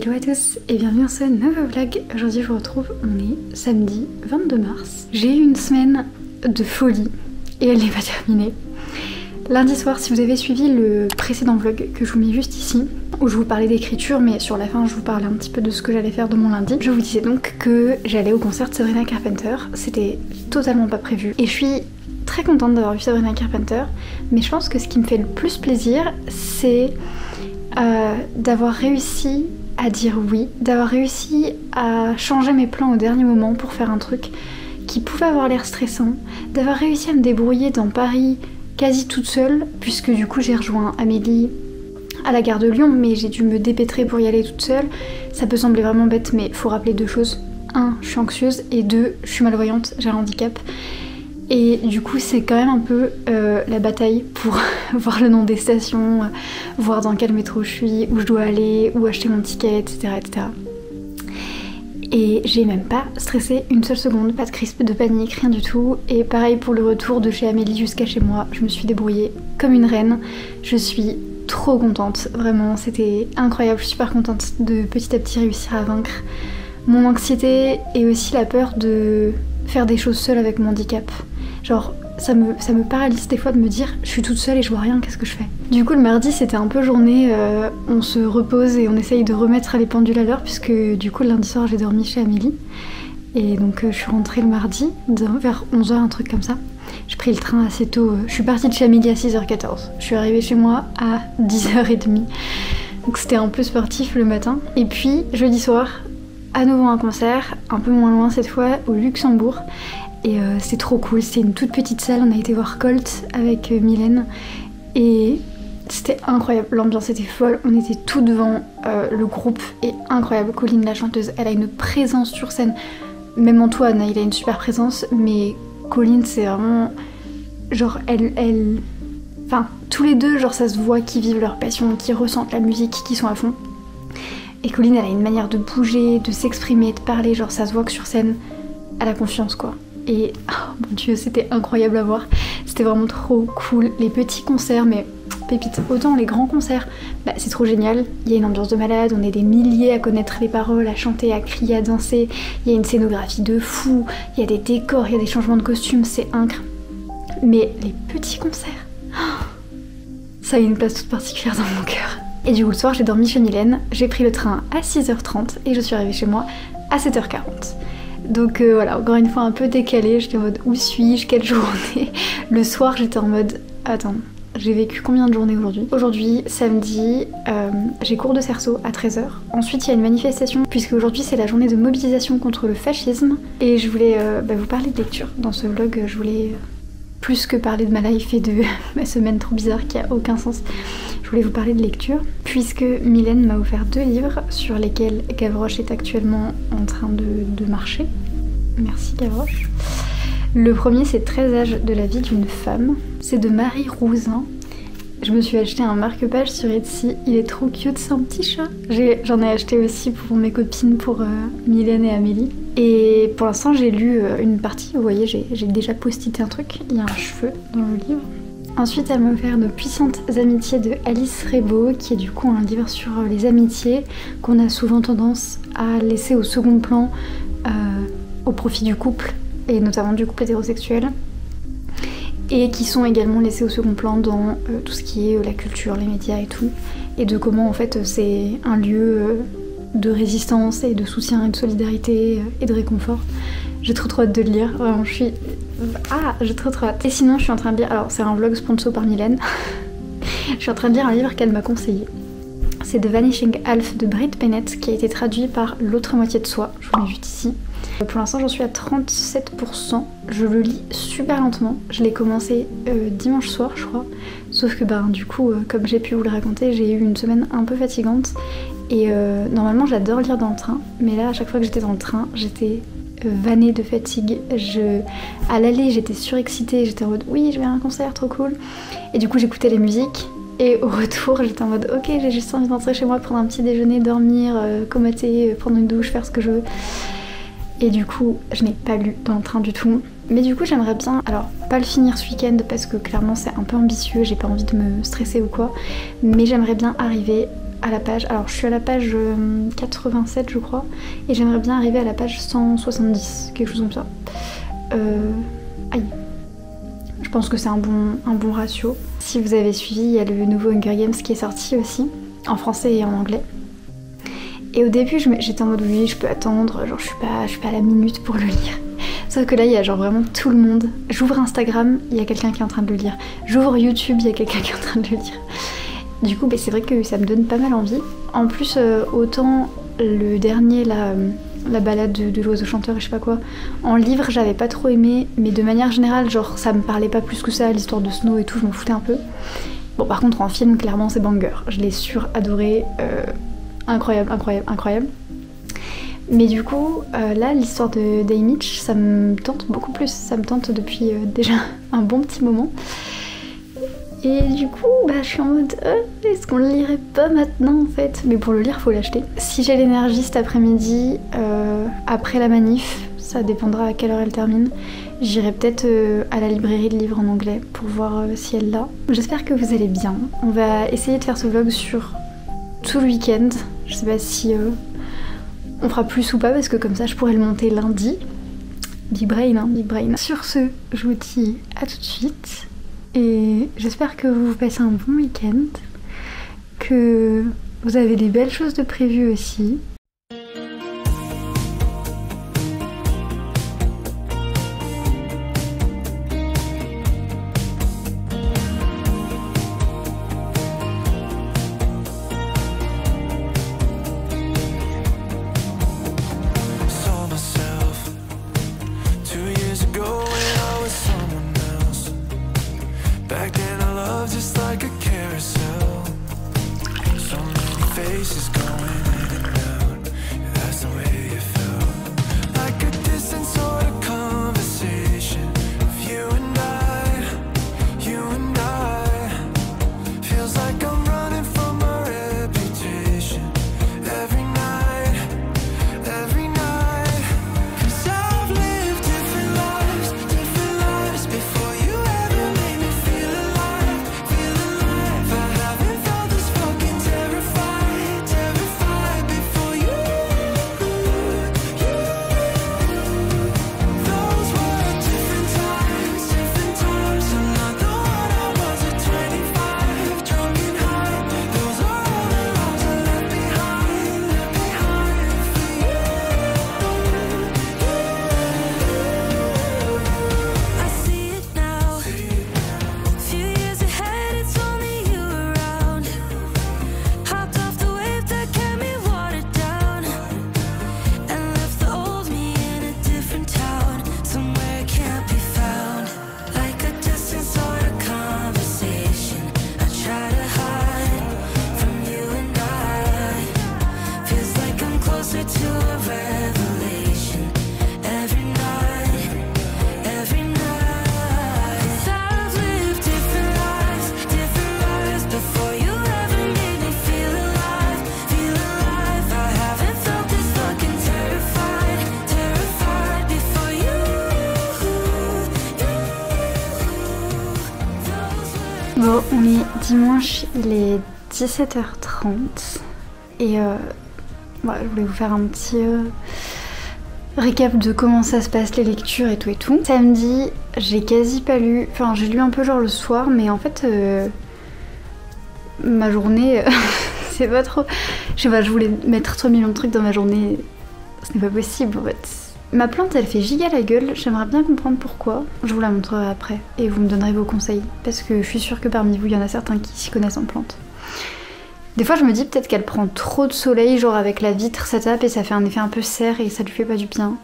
Hello à tous et bienvenue dans ce nouveau vlog. Aujourd'hui je vous retrouve, on est samedi 22 mars. J'ai eu une semaine de folie et elle n'est pas terminée. Lundi soir, si vous avez suivi le précédent vlog que je vous mets juste ici, où je vous parlais d'écriture mais sur la fin je vous parlais un petit peu de ce que j'allais faire de mon lundi, je vous disais donc que j'allais au concert de Sabrina Carpenter. C'était totalement pas prévu et je suis très contente d'avoir vu Sabrina Carpenter, mais je pense que ce qui me fait le plus plaisir c'est d'avoir réussi à dire oui, d'avoir réussi à changer mes plans au dernier moment pour faire un truc qui pouvait avoir l'air stressant, d'avoir réussi à me débrouiller dans Paris quasi toute seule, puisque du coup j'ai rejoint Amélie à la gare de Lyon, mais j'ai dû me dépêtrer pour y aller toute seule. Ça peut sembler vraiment bête, mais faut rappeler deux choses. 1, je suis anxieuse, et 2, je suis malvoyante, j'ai un handicap. Et du coup c'est quand même un peu la bataille pour voir le nom des stations, voir dans quel métro je suis, où je dois aller, où acheter mon ticket, etc. etc. Et j'ai même pas stressé une seule seconde, pas de crise de panique, rien du tout. Et pareil pour le retour de chez Amélie jusqu'à chez moi, je me suis débrouillée comme une reine. Je suis trop contente, vraiment c'était incroyable, je suis super contente de petit à petit réussir à vaincre mon anxiété et aussi la peur de faire des choses seule avec mon handicap. Genre ça me paralyse des fois de me dire je suis toute seule et je vois rien, qu'est-ce que je fais? Du coup le mardi c'était un peu journée, on se repose et on essaye de remettre les pendules à l'heure, puisque du coup le lundi soir j'ai dormi chez Amélie. Et donc je suis rentrée le mardi vers 11h, un truc comme ça. J'ai pris le train assez tôt, je suis partie de chez Amélie à 6h14. Je suis arrivée chez moi à 10h30. Donc c'était un peu sportif le matin. Et puis jeudi soir, à nouveau un concert, un peu moins loin cette fois, au Luxembourg. Et c'était trop cool, c'était une toute petite salle, on a été voir Colt avec Mylène. Et c'était incroyable, l'ambiance était folle, on était tout devant, le groupe est incroyable. Colline la chanteuse, elle a une présence sur scène. Même Antoine, il a une super présence, mais Colline c'est vraiment... Genre Enfin, tous les deux, genre ça se voit qu'ils vivent leur passion, qu'ils ressentent la musique, qu'ils sont à fond. Et Colline, elle a une manière de bouger, de s'exprimer, de parler, genre ça se voit que sur scène, elle a confiance quoi. Et oh mon dieu, c'était incroyable à voir, c'était vraiment trop cool. Les petits concerts, mais pépite, autant les grands concerts, bah, c'est trop génial, il y a une ambiance de malade, on est des milliers à connaître les paroles, à chanter, à crier, à danser, il y a une scénographie de fou, il y a des décors, il y a des changements de costumes, c'est incroyable. Mais les petits concerts, oh, ça a une place toute particulière dans mon cœur. Et du coup le soir j'ai dormi chez Mylène, j'ai pris le train à 6h30 et je suis arrivée chez moi à 7h40. Donc voilà, encore une fois un peu décalée, j'étais en mode où suis-je, quelle journée. Le soir j'étais en mode attends, j'ai vécu combien de journées aujourd'hui? Aujourd'hui, samedi, j'ai cours de cerceau à 13h. Ensuite il y a une manifestation, puisque aujourd'hui c'est la journée de mobilisation contre le fascisme. Et je voulais vous parler de lecture. Dans ce vlog je voulais plus que parler de ma life et de ma semaine trop bizarre qui a aucun sens. Je voulais vous parler de lecture, puisque Mylène m'a offert 2 livres sur lesquels Gavroche est actuellement en train de marcher. Merci Gavroche. Le premier c'est 13 âges de la vie d'une femme. C'est de Marie Rouzin. Je me suis acheté un marque-page sur Etsy, il est trop cute, c'est un petit chat. J'en ai acheté aussi pour mes copines, pour Mylène et Amélie. Et pour l'instant j'ai lu une partie, vous voyez j'ai déjà postité un truc, il y a un cheveu dans le livre. Ensuite elle m'a offert Nos puissantes amitiés de Alice Rebaud, qui est du coup un livre sur les amitiés qu'on a souvent tendance à laisser au second plan au profit du couple, et notamment du couple hétérosexuel, et qui sont également laissés au second plan dans tout ce qui est la culture, les médias et tout, et de comment en fait c'est un lieu de résistance et de soutien et de solidarité et de réconfort. J'ai trop hâte de le lire, vraiment j'ai trop hâte. Et sinon je suis en train de lire, alors c'est un vlog sponsor par Mylène, je suis en train de lire un livre qu'elle m'a conseillé. C'est The Vanishing Half de Brit Bennett, qui a été traduit par L'autre moitié de soi, je vous mets juste ici. Pour l'instant j'en suis à 37%, je le lis super lentement, je l'ai commencé dimanche soir je crois, sauf que du coup comme j'ai pu vous le raconter, j'ai eu une semaine un peu fatigante et normalement j'adore lire dans le train, mais là à chaque fois que j'étais dans le train j'étais vannée de fatigue. À l'aller j'étais surexcitée, j'étais en mode oui je vais à un concert trop cool, et du coup j'écoutais les musiques. Et au retour j'étais en mode ok j'ai juste envie d'entrer chez moi, prendre un petit déjeuner, dormir, comater, prendre une douche, faire ce que je veux. Et du coup je n'ai pas lu dans le train du tout. Mais du coup j'aimerais bien, alors pas le finir ce week-end parce que clairement c'est un peu ambitieux, j'ai pas envie de me stresser ou quoi, mais j'aimerais bien arriver à la page, alors je suis à la page 87 je crois, et j'aimerais bien arriver à la page 170, quelque chose comme ça. Aïe. Je pense que c'est un bon ratio. Si vous avez suivi, il y a le nouveau Hunger Games qui est sorti aussi, en français et en anglais. Et au début, j'étais en mode oui, je peux attendre, genre je suis pas à la minute pour le lire. Sauf que là, il y a genre vraiment tout le monde. J'ouvre Instagram, il y a quelqu'un qui est en train de le lire. J'ouvre YouTube, il y a quelqu'un qui est en train de le lire. Du coup, c'est vrai que ça me donne pas mal envie. En plus, autant le dernier, la balade de l'oiseau chanteur et je sais pas quoi, en livre, j'avais pas trop aimé, mais de manière générale, genre ça me parlait pas plus que ça, l'histoire de Snow et tout, je m'en foutais un peu. Bon, par contre, en film, clairement, c'est banger. Je l'ai suradoré. Incroyable, incroyable, incroyable. Mais du coup, là, l'histoire de Haymitch, ça me tente beaucoup plus. Ça me tente depuis déjà un bon petit moment. Et du coup, je suis en mode, est-ce qu'on le lirait pas maintenant en fait? Mais pour le lire, faut l'acheter. Si j'ai l'énergie cet après-midi, après la manif, ça dépendra à quelle heure elle termine, j'irai peut-être à la librairie de livres en anglais pour voir si elle l'a. J'espère que vous allez bien. On va essayer de faire ce vlog sur tout le week-end. Je sais pas si on fera plus ou pas parce que comme ça je pourrais le monter lundi. Big brain, hein, big brain. Sur ce, je vous dis à tout de suite et j'espère que vous passez un bon week-end, que vous avez des belles choses de prévues aussi. Bon, on est dimanche, il est 17h30 et je voulais vous faire un petit récap de comment ça se passe, les lectures et tout et tout. Samedi, j'ai quasi pas lu, enfin j'ai lu un peu genre le soir, mais en fait ma journée, c'est pas trop... Je sais pas, je voulais mettre 3 millions de trucs dans ma journée, ce n'est pas possible en fait. Ma plante elle fait giga la gueule, j'aimerais bien comprendre pourquoi. Je vous la montrerai après et vous me donnerez vos conseils parce que je suis sûre que parmi vous il y en a certains qui s'y connaissent en plantes. Des fois je me dis peut-être qu'elle prend trop de soleil, genre avec la vitre ça tape et ça fait un effet un peu serre et ça lui fait pas du bien.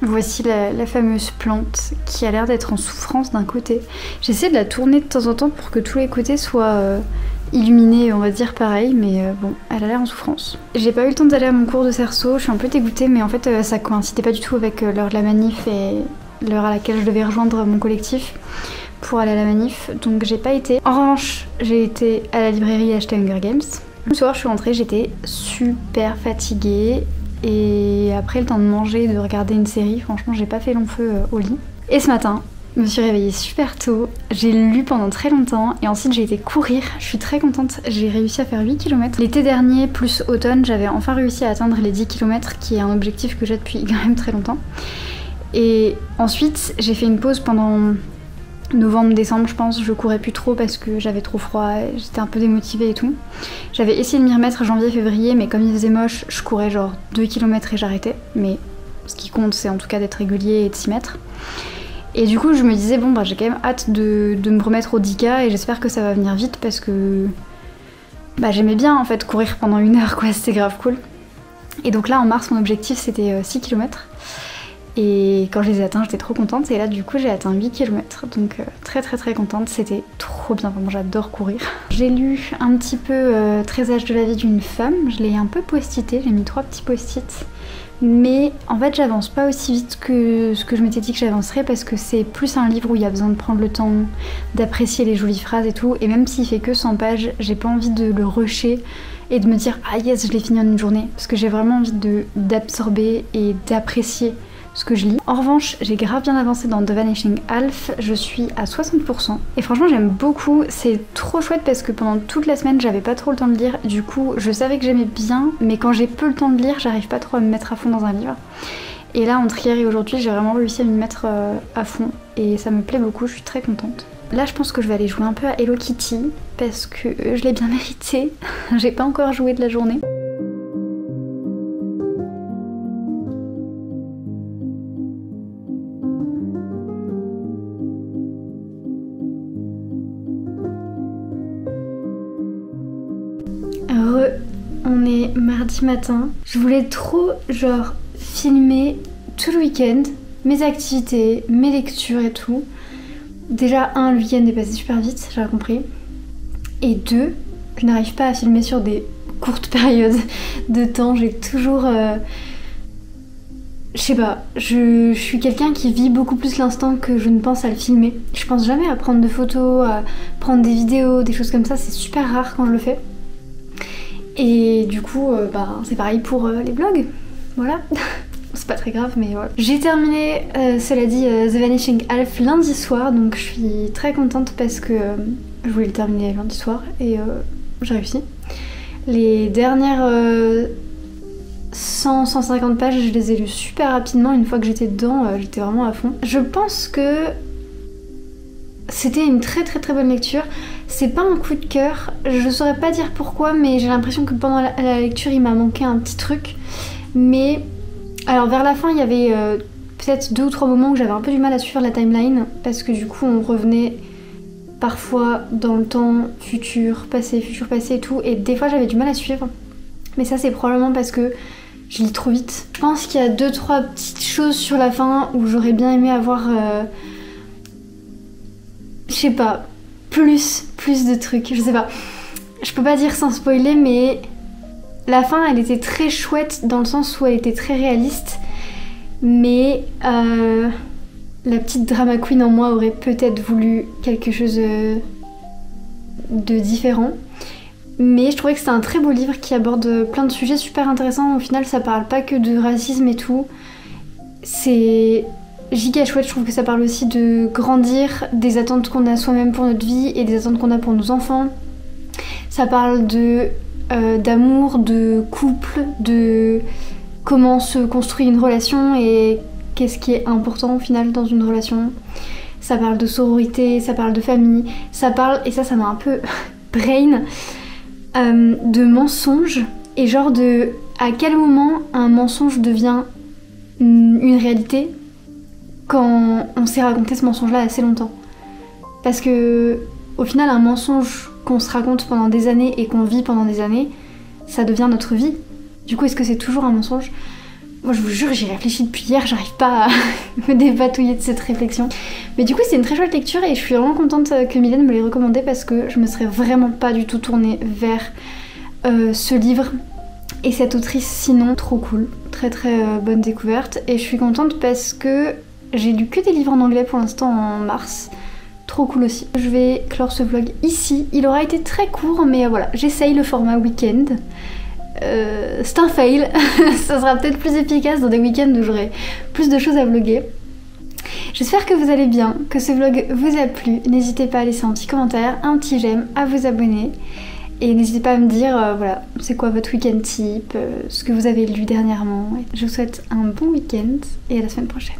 Voici la fameuse plante qui a l'air d'être en souffrance d'un côté. J'essaie de la tourner de temps en temps pour que tous les côtés soient illuminés, on va dire pareil, mais bon, elle a l'air en souffrance. J'ai pas eu le temps d'aller à mon cours de cerceau, je suis un peu dégoûtée, mais en fait ça coïncidait pas du tout avec l'heure de la manif et l'heure à laquelle je devais rejoindre mon collectif pour aller à la manif, donc j'ai pas été. En revanche, j'ai été à la librairie acheter Hunger Games. Le soir, je suis rentrée, j'étais super fatiguée. Et après le temps de manger et de regarder une série, franchement j'ai pas fait long feu au lit. Et ce matin, Je me suis réveillée super tôt, j'ai lu pendant très longtemps et ensuite j'ai été courir. Je suis très contente, j'ai réussi à faire 8 km. L'été dernier plus automne, j'avais enfin réussi à atteindre les 10 km qui est un objectif que j'ai depuis quand même très longtemps. Et ensuite j'ai fait une pause pendant novembre-décembre je pense, je courais plus trop parce que j'avais trop froid, j'étais un peu démotivée et tout. J'avais essayé de m'y remettre janvier-février mais comme il faisait moche, je courais genre 2 km et j'arrêtais. Mais ce qui compte c'est en tout cas d'être régulier et de s'y mettre. Et du coup je me disais bon bah j'ai quand même hâte de me remettre au 10K et j'espère que ça va venir vite parce que bah j'aimais bien en fait courir pendant 1 heure quoi, c'était grave cool. Et donc là en mars mon objectif c'était 6 km et quand je les ai atteints j'étais trop contente et là du coup j'ai atteint 8 km donc très contente, c'était trop bien, vraiment j'adore courir. J'ai lu un petit peu 13 âges de la vie d'une femme, je l'ai un peu post-ité, j'ai mis 3 petits post-it. Mais en fait j'avance pas aussi vite que ce que je m'étais dit que j'avancerais parce que c'est plus un livre où il y a besoin de prendre le temps d'apprécier les jolies phrases et tout, et même s'il fait que 100 pages, j'ai pas envie de le rusher et de me dire ah yes je l'ai fini en une journée, parce que j'ai vraiment envie d'absorber et d'apprécier ce que je lis. En revanche, j'ai grave bien avancé dans The Vanishing Half, je suis à 60% et franchement j'aime beaucoup, c'est trop chouette parce que pendant toute la semaine j'avais pas trop le temps de lire, du coup je savais que j'aimais bien mais quand j'ai peu le temps de lire j'arrive pas trop à me mettre à fond dans un livre. Et là entre hier et aujourd'hui j'ai vraiment réussi à m'y mettre à fond et ça me plaît beaucoup, je suis très contente. Là je pense que je vais aller jouer un peu à Hello Kitty parce que je l'ai bien mérité, j'ai pas encore joué de la journée. On est mardi matin. Je voulais trop genre filmer tout le week-end, mes activités, mes lectures et tout. Déjà le week-end est passé super vite, j'ai compris. Et 2, je n'arrive pas à filmer sur des courtes périodes de temps. J'ai toujours... je sais pas, je suis quelqu'un qui vit beaucoup plus l'instant que je ne pense à le filmer. Je pense jamais à prendre de photos, à prendre des vidéos, des choses comme ça. C'est super rare quand je le fais. Et du coup, c'est pareil pour les vlogs, voilà. C'est pas très grave, mais voilà. J'ai terminé, cela dit, The Vanishing Half lundi soir, donc je suis très contente parce que je voulais le terminer lundi soir et j'ai réussi. Les dernières 100-150 pages, je les ai lues super rapidement, une fois que j'étais dedans, j'étais vraiment à fond. Je pense que c'était une très bonne lecture. C'est pas un coup de cœur, je saurais pas dire pourquoi, mais j'ai l'impression que pendant la lecture il m'a manqué un petit truc. Mais alors vers la fin il y avait peut-être 2 ou 3 moments où j'avais un peu du mal à suivre la timeline parce que du coup on revenait parfois dans le temps futur passé et tout, et des fois j'avais du mal à suivre. Mais ça c'est probablement parce que je lis trop vite. Je pense qu'il y a 2-3 petites choses sur la fin où j'aurais bien aimé avoir je sais pas, plus de trucs, je sais pas. Je peux pas dire sans spoiler, mais la fin elle était très chouette dans le sens où elle était très réaliste, mais la petite drama queen en moi aurait peut-être voulu quelque chose de différent. Mais je trouvais que c'était un très beau livre qui aborde plein de sujets super intéressants. Au final ça parle pas que de racisme et tout, c'est giga chouette. Je trouve que ça parle aussi de grandir, des attentes qu'on a soi-même pour notre vie et des attentes qu'on a pour nos enfants. Ça parle d'amour, de couple, de comment se construit une relation et qu'est-ce qui est important au final dans une relation. Ça parle de sororité, ça parle de famille, ça parle, et ça m'a un peu brain, de mensonges et genre de à quel moment un mensonge devient une réalité quand on s'est raconté ce mensonge-là assez longtemps. Parce que au final un mensonge qu'on se raconte pendant des années et qu'on vit pendant des années, ça devient notre vie. Du coup est-ce que c'est toujours un mensonge ? Moi je vous jure j'y réfléchis depuis hier, j'arrive pas à me dépatouiller de cette réflexion. Mais du coup c'est une très chouette lecture et je suis vraiment contente que Mylène me l'ait recommandé parce que je me serais vraiment pas du tout tournée vers ce livre et cette autrice sinon. Trop cool, très bonne découverte et je suis contente parce que j'ai lu que des livres en anglais pour l'instant en mars. Trop cool aussi. Je vais clore ce vlog ici. Il aura été très court mais voilà, j'essaye le format week-end. C'est un fail. Ça sera peut-être plus efficace dans des week-ends où j'aurai plus de choses à vlogger. J'espère que vous allez bien, que ce vlog vous a plu. N'hésitez pas à laisser un petit commentaire, un petit j'aime, à vous abonner. Et n'hésitez pas à me dire, voilà, c'est quoi votre week-end type, ce que vous avez lu dernièrement. Je vous souhaite un bon week-end et à la semaine prochaine.